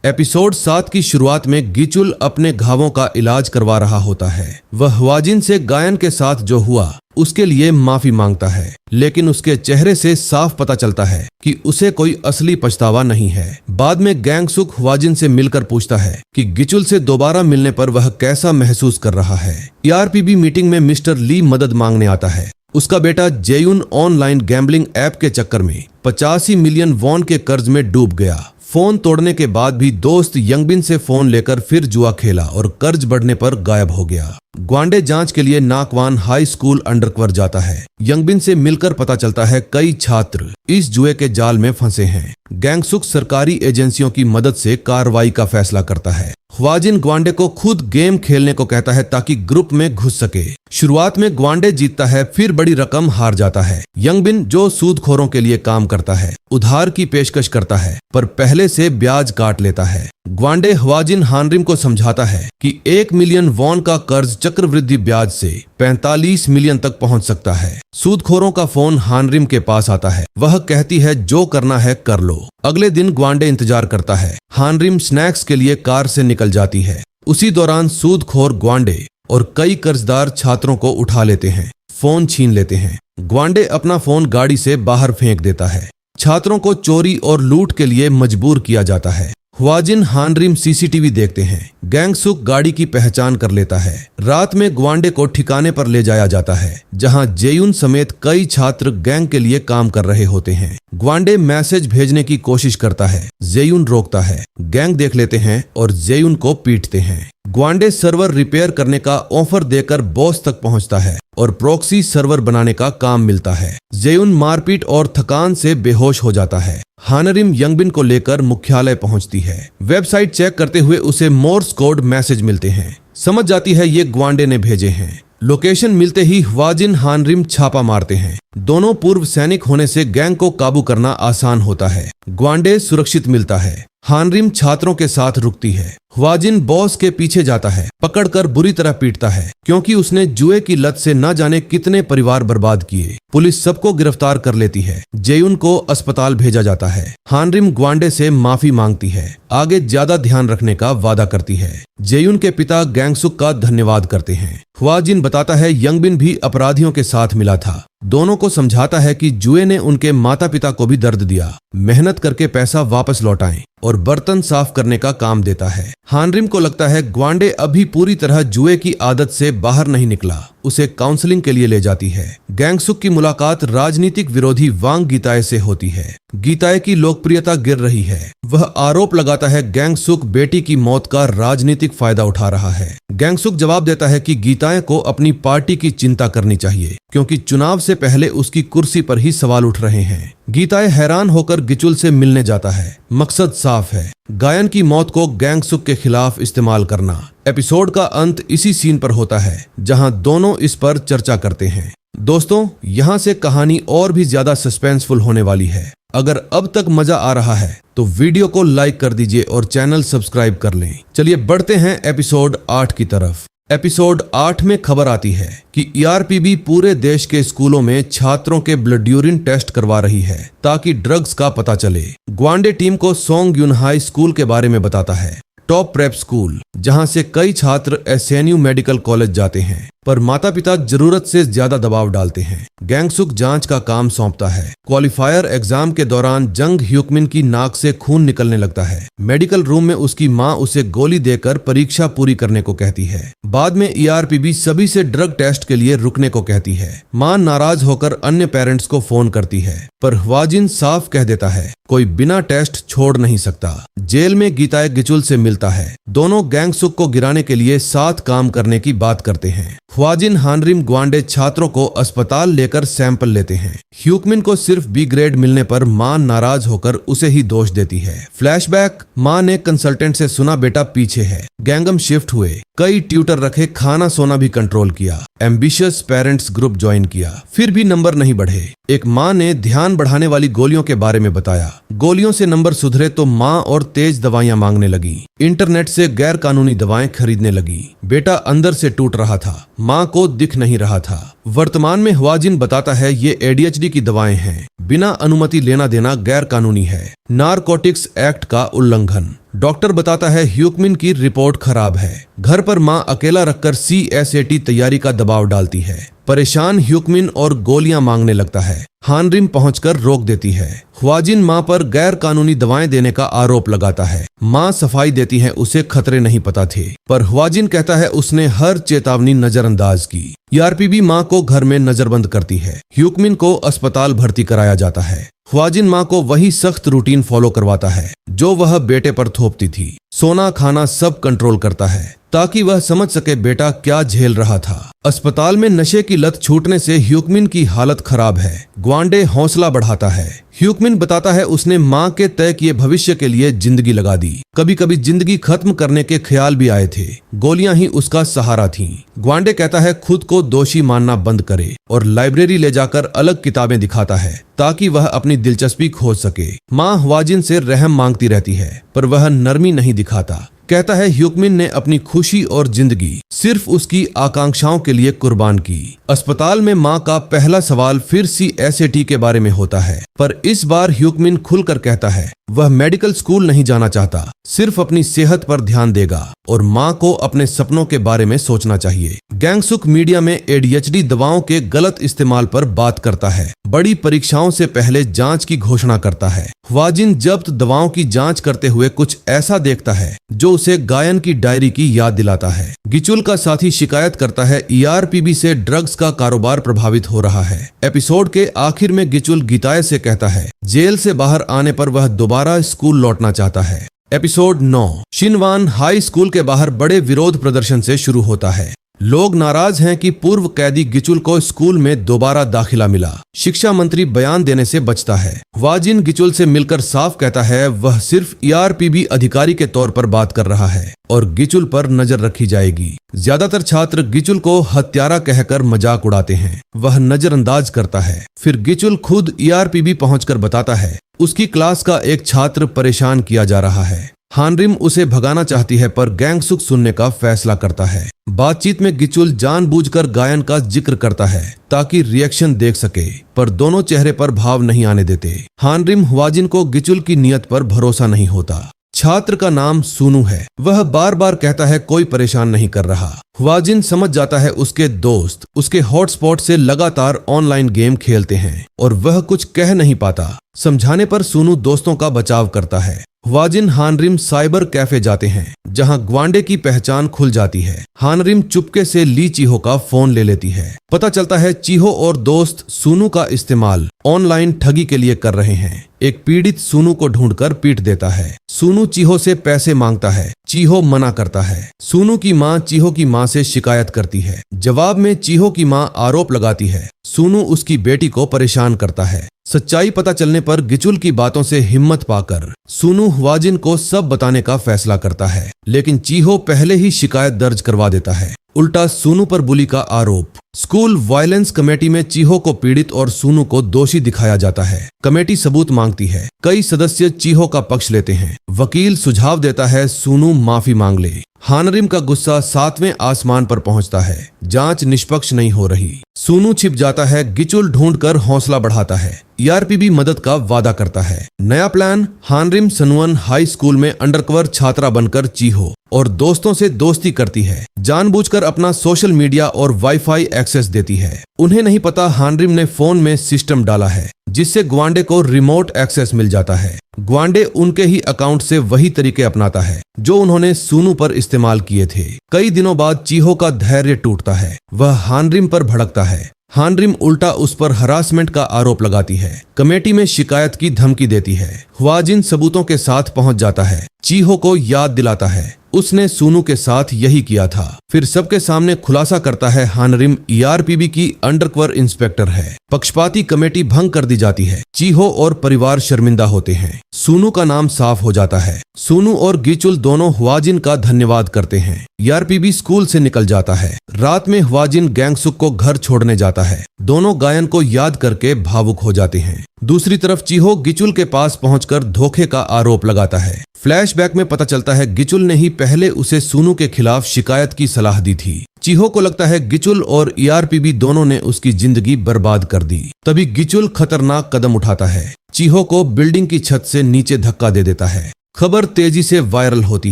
Episode 7 की शुरुआत में गिचुल अपने घावों का इलाज करवा रहा होता है। वह हवाजिन से गायन के साथ जो हुआ उसके लिए माफी मांगता है, लेकिन उसके चेहरे से साफ पता चलता है कि उसे कोई असली पछतावा नहीं है। बाद में गैंगसुक हवाजिन से मिलकर पूछता है कि गिचुल से दोबारा मिलने पर वह कैसा महसूस कर रहा है। ईआरपीबी मीटिंग में मिस्टर ली मदद मांगने आता है। उसका बेटा जेयुन ऑनलाइन गैम्बलिंग ऐप के चक्कर में 85 मिलियन वॉन के कर्ज में डूब गया। फोन तोड़ने के बाद भी दोस्त यंगबिन से फोन लेकर फिर जुआ खेला और कर्ज बढ़ने पर गायब हो गया। ग्वांडे जांच के लिए नाकवान हाई स्कूल अंडरकवर जाता है। यंगबिन से मिलकर पता चलता है कई छात्र इस जुए के जाल में फंसे हैं। गैंगसुक सरकारी एजेंसियों की मदद से कार्रवाई का फैसला करता है। हवाजिन ग्वांडे को खुद गेम खेलने को कहता है ताकि ग्रुप में घुस सके। शुरुआत में ग्वांडे जीतता है, फिर बड़ी रकम हार जाता है। यंगबिन जो सूदखोरों के लिए काम करता है उधार की पेशकश करता है, पर पहले से ब्याज काट लेता है। ग्वांडे हवाजिन हानरिम को समझाता है कि 1 मिलियन वॉन का कर्ज चक्रवृद्धि ब्याज से 45 मिलियन तक पहुंच सकता है। सूदखोरों का फोन हानरिम के पास आता है। वह कहती है जो करना है कर लो। अगले दिन ग्वांडे इंतजार करता है। हानरिम स्नैक्स के लिए कार से निकल जाती है। उसी दौरान सूदखोर ग्वांडे और कई कर्जदार छात्रों को उठा लेते हैं, फोन छीन लेते हैं। ग्वांडे अपना फोन गाड़ी से बाहर फेंक देता है। छात्रों को चोरी और लूट के लिए मजबूर किया जाता है। हवाजिन हानरिम सीसीटीवी देखते हैं। गैंगसुक गाड़ी की पहचान कर लेता है। रात में ग्वांडे को ठिकाने पर ले जाया जाता है, जहां जेयुन समेत कई छात्र गैंग के लिए काम कर रहे होते हैं। ग्वांडे मैसेज भेजने की कोशिश करता है। जेयुन रोकता है। गैंग देख लेते हैं और जेयुन को पीटते हैं। ग्वांडे सर्वर रिपेयर करने का ऑफर देकर बॉस तक पहुंचता है और प्रॉक्सी सर्वर बनाने का काम मिलता है। जेयुन मारपीट और थकान से बेहोश हो जाता है। हानरिम यंगबिन को लेकर मुख्यालय पहुंचती है। वेबसाइट चेक करते हुए उसे मोर्स कोड मैसेज मिलते हैं। समझ जाती है ये ग्वांडे ने भेजे हैं। लोकेशन मिलते ही हवाजिन हानरिम छापा मारते हैं। दोनों पूर्व सैनिक होने से गैंग को काबू करना आसान होता है। ग्वांडे सुरक्षित मिलता है। हानरिम छात्रों के साथ रुकती है। हवाजिन बॉस के पीछे जाता है, पकड़कर बुरी तरह पीटता है क्योंकि उसने जुए की लत से न जाने कितने परिवार बर्बाद किए। पुलिस सबको गिरफ्तार कर लेती है। जेयुन को अस्पताल भेजा जाता है। हानरिम ग्वांडे से माफी मांगती है, आगे ज्यादा ध्यान रखने का वादा करती है। जेयुन के पिता गैंगसुक का धन्यवाद करते हैं। हवाजिन बताता है यंगबिन भी अपराधियों के साथ मिला था। दोनों को समझाता है कि जुए ने उनके माता पिता को भी दर्द दिया। मेहनत करके पैसा वापस लौटाएं और बर्तन साफ करने का काम देता है। हानरिम को लगता है ग्वांडे अभी पूरी तरह जुए की आदत से बाहर नहीं निकला। उसे काउंसलिंग के लिए ले जाती है। गैंगसुक की मुलाकात राजनीतिक विरोधी वांग गीताए से होती है। गीताए की लोकप्रियता गिर रही है। वह आरोप लगाता है गैंगसुक बेटी की मौत का राजनीतिक फायदा उठा रहा है। गैंगसुक जवाब देता है कि गीताए को अपनी पार्टी की चिंता करनी चाहिए क्योंकि चुनाव से पहले उसकी कुर्सी पर ही सवाल उठ रहे हैं। गीताए हैरान होकर गिचुल से मिलने जाता है। मकसद साफ है, गायन की मौत को गैंगसुक के खिलाफ इस्तेमाल करना। एपिसोड का अंत इसी सीन पर होता है जहां दोनों इस पर चर्चा करते हैं। दोस्तों, यहाँ से कहानी और भी ज्यादा सस्पेंसफुल होने वाली है। अगर अब तक मजा आ रहा है तो वीडियो को लाइक कर दीजिए और चैनल सब्सक्राइब कर लें। चलिए बढ़ते हैं एपिसोड 8 की तरफ। एपिसोड 8 में खबर आती है कि ईआरपीबी पूरे देश के स्कूलों में छात्रों के ब्लड यूरिन टेस्ट करवा रही है ताकि ड्रग्स का पता चले। ग्वांडे टीम को सोंग यून हाई स्कूल के बारे में बताता है, टॉप प्रेप स्कूल जहां से कई छात्र एसएनयू मेडिकल कॉलेज जाते हैं, पर माता पिता जरूरत से ज्यादा दबाव डालते हैं। गैंगसुक जांच का काम सौंपता है। क्वालिफायर एग्जाम के दौरान जंग ह्यूकमिन की नाक से खून निकलने लगता है। मेडिकल रूम में उसकी मां उसे गोली देकर परीक्षा पूरी करने को कहती है। बाद में ईआरपीबी सभी से ड्रग टेस्ट के लिए रुकने को कहती है। मां नाराज होकर अन्य पेरेंट्स को फोन करती है, पर हवाजिन साफ कह देता है कोई बिना टेस्ट छोड़ नहीं सकता। जेल में गीताए गिचुल से मिलता है। दोनों गैंगसुक को गिराने के लिए साथ काम करने की बात करते हैं। हवाजिन हानरिम ग्वांडे छात्रों को अस्पताल लेकर सैंपल लेते हैं। ह्यूकमिन को सिर्फ बी ग्रेड मिलने पर मां नाराज होकर उसे ही दोष देती है। फ्लैशबैक, मां ने कंसल्टेंट से सुना बेटा पीछे है। गैंगम शिफ्ट हुए, कई ट्यूटर रखे, खाना सोना भी कंट्रोल किया। एम्बिशियस पेरेंट्स ग्रुप ज्वाइन किया, फिर भी नंबर नहीं बढ़े। एक मां ने ध्यान बढ़ाने वाली गोलियों के बारे में बताया। गोलियों से नंबर सुधरे तो मां और तेज दवाइयां मांगने लगी। इंटरनेट से गैर कानूनी दवाएं खरीदने लगी। बेटा अंदर से टूट रहा था, माँ को दिख नहीं रहा था। वर्तमान में हवाजिन बताता है ये ADHD की दवाएं हैं, बिना अनुमति लेना देना गैर कानूनी है, नारकोटिक्स एक्ट का उल्लंघन। डॉक्टर बताता है ह्यूकमिन की रिपोर्ट खराब है। घर पर माँ अकेला रखकर CSAT तैयारी का दबाव डालती है। परेशान ह्यूकमिन और गोलियां मांगने लगता है। हानरिम पहुंचकर रोक देती है। ख्वाजिन माँ पर गैर कानूनी दवाएं देने का आरोप लगाता है। माँ सफाई देती है उसे खतरे नहीं पता थे, पर ख्वाजिन कहता है उसने हर चेतावनी नजरअंदाज की। ERPB माँ को घर में नजरबंद करती है। ह्यूकमिन को अस्पताल भर्ती कराया जाता है। ख्वाजिन माँ को वही सख्त रूटीन फॉलो करवाता है जो वह बेटे पर थोपती थी। सोना खाना सब कंट्रोल करता है ताकि वह समझ सके बेटा क्या झेल रहा था। अस्पताल में नशे की लत छूटने से ह्यूकमिन की हालत खराब है। ग्वांडे हौसला बढ़ाता है। ह्यूकमिन बताता है उसने माँ के तय किए भविष्य के लिए जिंदगी लगा दी। कभी कभी जिंदगी खत्म करने के ख्याल भी आए थे, गोलियां ही उसका सहारा थीं। ग्वांडे कहता है खुद को दोषी मानना बंद करे और लाइब्रेरी ले जाकर अलग किताबें दिखाता है ताकि वह अपनी दिलचस्पी खोज सके। माँ हवाजिन से रहम मांगती रहती है पर वह नरमी नहीं दिखाता। कहता है ह्यूकमिन ने अपनी खुशी और जिंदगी सिर्फ उसकी आकांक्षाओं के लिए कुर्बान की। अस्पताल में माँ का पहला सवाल फिर CSAT के बारे में होता है, पर इस बार ह्यूकमिन खुलकर कहता है वह मेडिकल स्कूल नहीं जाना चाहता, सिर्फ अपनी सेहत पर ध्यान देगा और माँ को अपने सपनों के बारे में सोचना चाहिए। गैंगसुक मीडिया में ADHD दवाओं के गलत इस्तेमाल पर बात करता है। बड़ी परीक्षाओं से पहले जांच की घोषणा करता है। ख्वाजिन जब्त दवाओं की जांच करते हुए कुछ ऐसा देखता है जो उसे गायन की डायरी की याद दिलाता है। गिचुल का साथी शिकायत करता है ERPB से ड्रग्स का कारोबार प्रभावित हो रहा है। एपिसोड के आखिर में गिचुल गीताय से कहता है जेल से बाहर आने पर वह दोबारा स्कूल लौटना चाहता है। एपिसोड 9 शिनवान हाई स्कूल के बाहर बड़े विरोध प्रदर्शन से शुरू होता है। लोग नाराज हैं कि पूर्व कैदी गिचुल को स्कूल में दोबारा दाखिला मिला। शिक्षा मंत्री बयान देने से बचता है। हवाजिन गिचुल से मिलकर साफ कहता है वह सिर्फ ERPB अधिकारी के तौर पर बात कर रहा है और गिचुल पर नजर रखी जाएगी। ज्यादातर छात्र गिचुल को हत्यारा कहकर मजाक उड़ाते हैं। वह नजरअंदाज करता है। फिर गिचुल खुद ERPB पहुंचकर बताता है उसकी क्लास का एक छात्र परेशान किया जा रहा है। हानरिम उसे भगाना चाहती है पर गैंगसुक सुनने का फैसला करता है। बातचीत में गिचुल जानबूझकर गायन का जिक्र करता है ताकि रिएक्शन देख सके, पर दोनों चेहरे पर भाव नहीं आने देते। हानरिम हवाजिन को गिचुल की नियत पर भरोसा नहीं होता। छात्र का नाम सूनू है। वह बार बार कहता है कोई परेशान नहीं कर रहा। हवाजिन समझ जाता है उसके दोस्त उसके हॉटस्पॉट से लगातार ऑनलाइन गेम खेलते हैं और वह कुछ कह नहीं पाता। समझाने पर सूनू दोस्तों का बचाव करता है। हवाजिन हानरिम साइबर कैफे जाते हैं जहां ग्वांडे की पहचान खुल जाती है। हानरिम चुपके से ली चीहो का फोन ले लेती है। पता चलता है चीहो और दोस्त सूनू का इस्तेमाल ऑनलाइन ठगी के लिए कर रहे हैं। एक पीड़ित सूनू को ढूंढकर पीट देता है। सूनू चीहो से पैसे मांगता है। चीहो मना करता है। सूनू की माँ चीहो की माँ से शिकायत करती है। जवाब में चीहो की माँ आरोप लगाती है सूनू उसकी बेटी को परेशान करता है। सच्चाई पता चलने पर गिचुल की बातों से हिम्मत पाकर सूनू हवाजिन को सब बताने का फैसला करता है, लेकिन चीहो पहले ही शिकायत दर्ज करवा देता है। उल्टा सूनू पर बुली का आरोप। स्कूल वायलेंस कमेटी में चीहो को पीड़ित और सूनू को दोषी दिखाया जाता है। कमेटी सबूत मांगती है। कई सदस्य चीहो का पक्ष लेते हैं। वकील सुझाव देता है सूनू माफी मांग ले। हानरिम का गुस्सा 7वें आसमान पर पहुंचता है। जांच निष्पक्ष नहीं हो रही। सूनू छिप जाता है। गिचुल ढूंढकर हौसला बढ़ाता है। ERPB मदद का वादा करता है। नया प्लान, हानरिम सनवन हाई स्कूल में अंडरकवर छात्रा बनकर चीहो और दोस्तों से दोस्ती करती है। जानबूझकर अपना सोशल मीडिया और वाईफाई एक्सेस देती है। उन्हें नहीं पता हानरिम ने फोन में सिस्टम डाला है जिससे ग्वांडे को रिमोट एक्सेस मिल जाता है। ग्वांडे उनके ही अकाउंट से वही तरीके अपनाता है जो उन्होंने सूनू पर इस्तेमाल किए थे। कई दिनों बाद चीहो का धैर्य टूटता है। वह हानरिम पर भड़कता है। हानरिम उल्टा उस पर हरासमेंट का आरोप लगाती है। कमेटी में शिकायत की धमकी देती है। हवाजिन सबूतों के साथ पहुंच जाता है। चीहो को याद दिलाता है उसने सूनू के साथ यही किया था। फिर सबके सामने खुलासा करता है हानरिम ERPB की अंडरकवर इंस्पेक्टर है। पक्षपाती कमेटी भंग कर दी जाती है। चीहो और परिवार शर्मिंदा होते हैं। सूनू का नाम साफ हो जाता है। सूनू और गीचुल दोनों ह्वाजिन का धन्यवाद करते हैं। ईआरपीबी स्कूल से निकल जाता है। रात में ह्वाजिन गैंगसुक को घर छोड़ने जाता है। दोनों गायन को याद करके भावुक हो जाते हैं। दूसरी तरफ चीहो गिचुल के पास पहुंचकर धोखे का आरोप लगाता है। फ्लैशबैक में पता चलता है गिचुल ने ही पहले उसे सूनू के खिलाफ शिकायत की सलाह दी थी। चीहो को लगता है गिचुल और ईआरपीबी दोनों ने उसकी जिंदगी बर्बाद कर दी। तभी गिचुल खतरनाक कदम उठाता है। चीहो को बिल्डिंग की छत से नीचे धक्का दे देता है। खबर तेजी से वायरल होती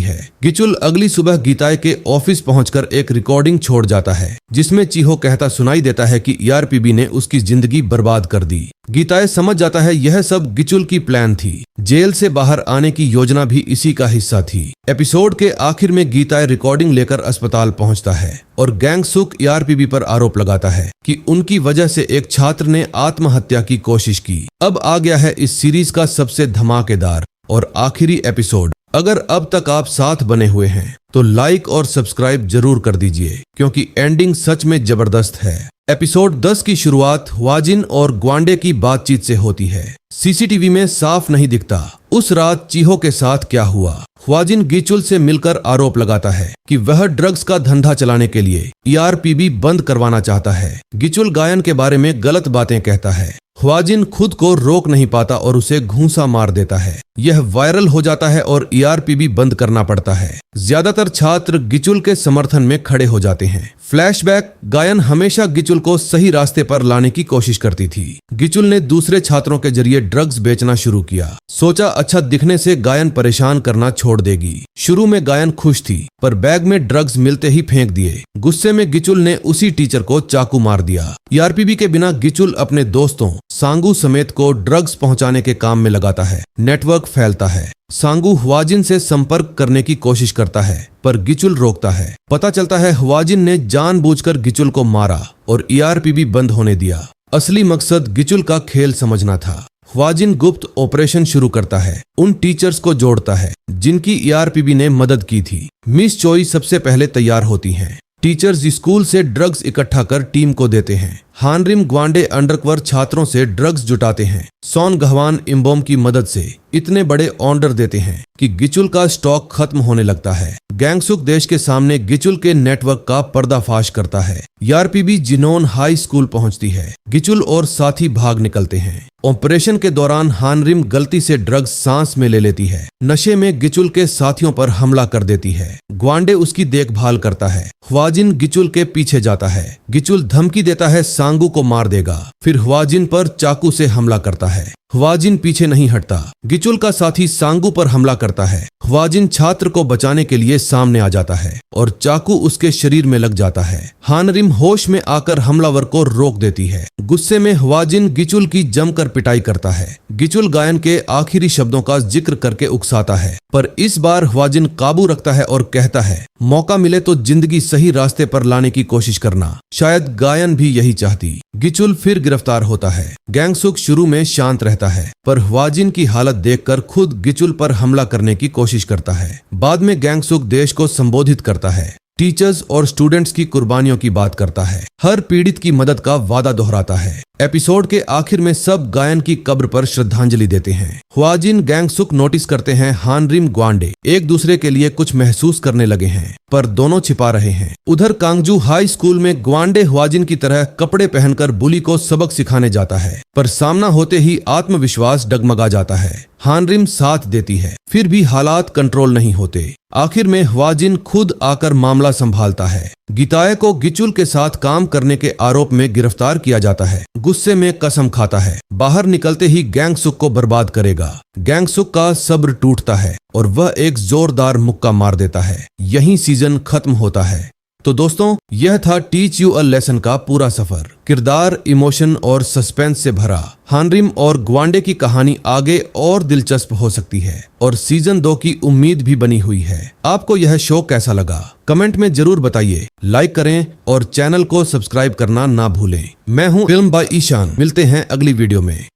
है। गिचुल अगली सुबह गीताए के ऑफिस पहुंचकर एक रिकॉर्डिंग छोड़ जाता है, जिसमें चीहो कहता सुनाई देता है कि ईआरपीबी ने उसकी जिंदगी बर्बाद कर दी। गीताए समझ जाता है यह सब गिचुल की प्लान थी। जेल से बाहर आने की योजना भी इसी का हिस्सा थी। एपिसोड के आखिर में गीताए रिकॉर्डिंग लेकर अस्पताल पहुंचता है और गैंगसुक ईआरपीबी पर आरोप लगाता है कि उनकी वजह से एक छात्र ने आत्महत्या की कोशिश की। अब आ गया है इस सीरीज का सबसे धमाकेदार और आखिरी एपिसोड। अगर अब तक आप साथ बने हुए हैं तो लाइक और सब्सक्राइब जरूर कर दीजिए, क्योंकि एंडिंग सच में जबरदस्त है। एपिसोड 10 की शुरुआत ह्वाजिन और ग्वांडे की बातचीत से होती है। सीसीटीवी में साफ नहीं दिखता उस रात चीहो के साथ क्या हुआ। ह्वाजिन गिचुल से मिलकर आरोप लगाता है कि वह ड्रग्स का धंधा चलाने के लिए ईआरपीबी बंद करवाना चाहता है। गिचुल गायन के बारे में गलत बातें कहता है। ह्वाजिन खुद को रोक नहीं पाता और उसे घूंसा मार देता है। यह वायरल हो जाता है और ईआरपीबी बंद करना पड़ता है। ज्यादातर छात्र गिचुल के समर्थन में खड़े हो जाते हैं। फ्लैशबैक, गायन हमेशा गिचुल को सही रास्ते पर लाने की कोशिश करती थी। गिचुल ने दूसरे छात्रों के जरिए ड्रग्स बेचना शुरू किया। सोचा अच्छा दिखने से गायन परेशान करना छोड़ देगी। शुरू में गायन खुश थी, पर बैग में ड्रग्स मिलते ही फेंक दिए। गुस्से में गिचुल ने उसी टीचर को चाकू मार दिया। ईआरपीबी के बिना गिचुल अपने दोस्तों सांगू समेत को ड्रग्स पहुंचाने के काम में लगाता है। नेटवर्क फैलता है। सांगू ह्वाजिन से संपर्क करने की कोशिश करता है, पर गिचुल रोकता है। पता चलता है ह्वाजिन ने जानबूझकर गिचुल को मारा और ईआरपीबी बंद होने दिया। असली मकसद गिचुल का खेल समझना था। ह्वाजिन गुप्त ऑपरेशन शुरू करता है। उन टीचर्स को जोड़ता है जिनकी ईआरपीबी ने मदद की थी। मिस चोई सबसे पहले तैयार होती हैं। टीचर्स स्कूल से ड्रग्स इकट्ठा कर टीम को देते हैं। हानरिम ग्वांडे अंडरकवर छात्रों से ड्रग्स जुटाते हैं। सॉन गहवान इम्बोम की मदद से इतने बड़े ऑर्डर देते हैं कि गिचुल का स्टॉक खत्म होने लगता है। गैंगसुक देश के सामने गिचुल के नेटवर्क का पर्दाफाश करता है। ईआरपीबी जिनोन हाई स्कूल पहुंचती है। गिचुल और साथी भाग निकलते हैं। ऑपरेशन के दौरान हानरिम गलती से ड्रग्स सांस में ले लेती है। नशे में गिचुल के साथियों पर हमला कर देती है। ग्वांडे उसकी देखभाल करता है। ह्वाजिन गिचुल के पीछे जाता है। गिचुल धमकी देता है सांगू को मार देगा। फिर ह्वाजिन पर चाकू से हमला करता है। ह्वाजिन पीछे नहीं हटता। गिचुल का साथी सांगू पर हमला करता है। ह्वाजिन छात्र को बचाने के लिए सामने आ जाता है और चाकू उसके शरीर में लग जाता है। हानरिम होश में आकर हमलावर को रोक देती है। गुस्से में ह्वाजिन गिचुल की जमकर पिटाई करता है। गिचुल गायन के आखिरी शब्दों का जिक्र करके उकसाता है, पर इस बार ह्वाजिन काबू रखता है और कहता है मौका मिले तो जिंदगी सही रास्ते पर लाने की कोशिश करना। शायद गायन भी यही चाहती। गिचुल फिर गिरफ्तार होता है। गैंगसुक शुरू में शांत रहता है, पर ह्वाजिन की हालत देखकर खुद गिचुल पर हमला करने की कोशिश करता है। बाद में गैंगसुक देश को संबोधित करता है। टीचर्स और स्टूडेंट्स की कुर्बानियों की बात करता है। हर पीड़ित की मदद का वादा दोहराता है। एपिसोड के आखिर में सब गायन की कब्र पर श्रद्धांजलि देते हैं। ह्वाजिन गैंगसुक नोटिस करते हैं हानरिम ग्वांडे एक दूसरे के लिए कुछ महसूस करने लगे हैं, पर दोनों छिपा रहे हैं। उधर कांगजू हाई स्कूल में ग्वांडे ह्वाजिन की तरह कपड़े पहनकर बुली को सबक सिखाने जाता है, पर सामना होते ही आत्मविश्वास डगमगा जाता है। हानरिम साथ देती है, फिर भी हालात कंट्रोल नहीं होते। आखिर में ह्वाजिन खुद आकर मामला संभालता है। गीताए को गिचुल के साथ काम करने के आरोप में गिरफ्तार किया जाता है। गुस्से में कसम खाता है बाहर निकलते ही गैंगसुक को बर्बाद करेगा। गैंगसुक का सब्र टूटता है और वह एक जोरदार मुक्का मार देता है। यहीं सीजन खत्म होता है। तो दोस्तों, यह था टीच यू अ लेसन का पूरा सफर। किरदार, इमोशन और सस्पेंस से भरा। हानरिम और ग्वांडे की कहानी आगे और दिलचस्प हो सकती है और सीजन 2 की उम्मीद भी बनी हुई है। आपको यह शो कैसा लगा कमेंट में जरूर बताइए। लाइक करें और चैनल को सब्सक्राइब करना ना भूलें। मैं हूं फिल्म बाय ईशान। मिलते हैं अगली वीडियो में।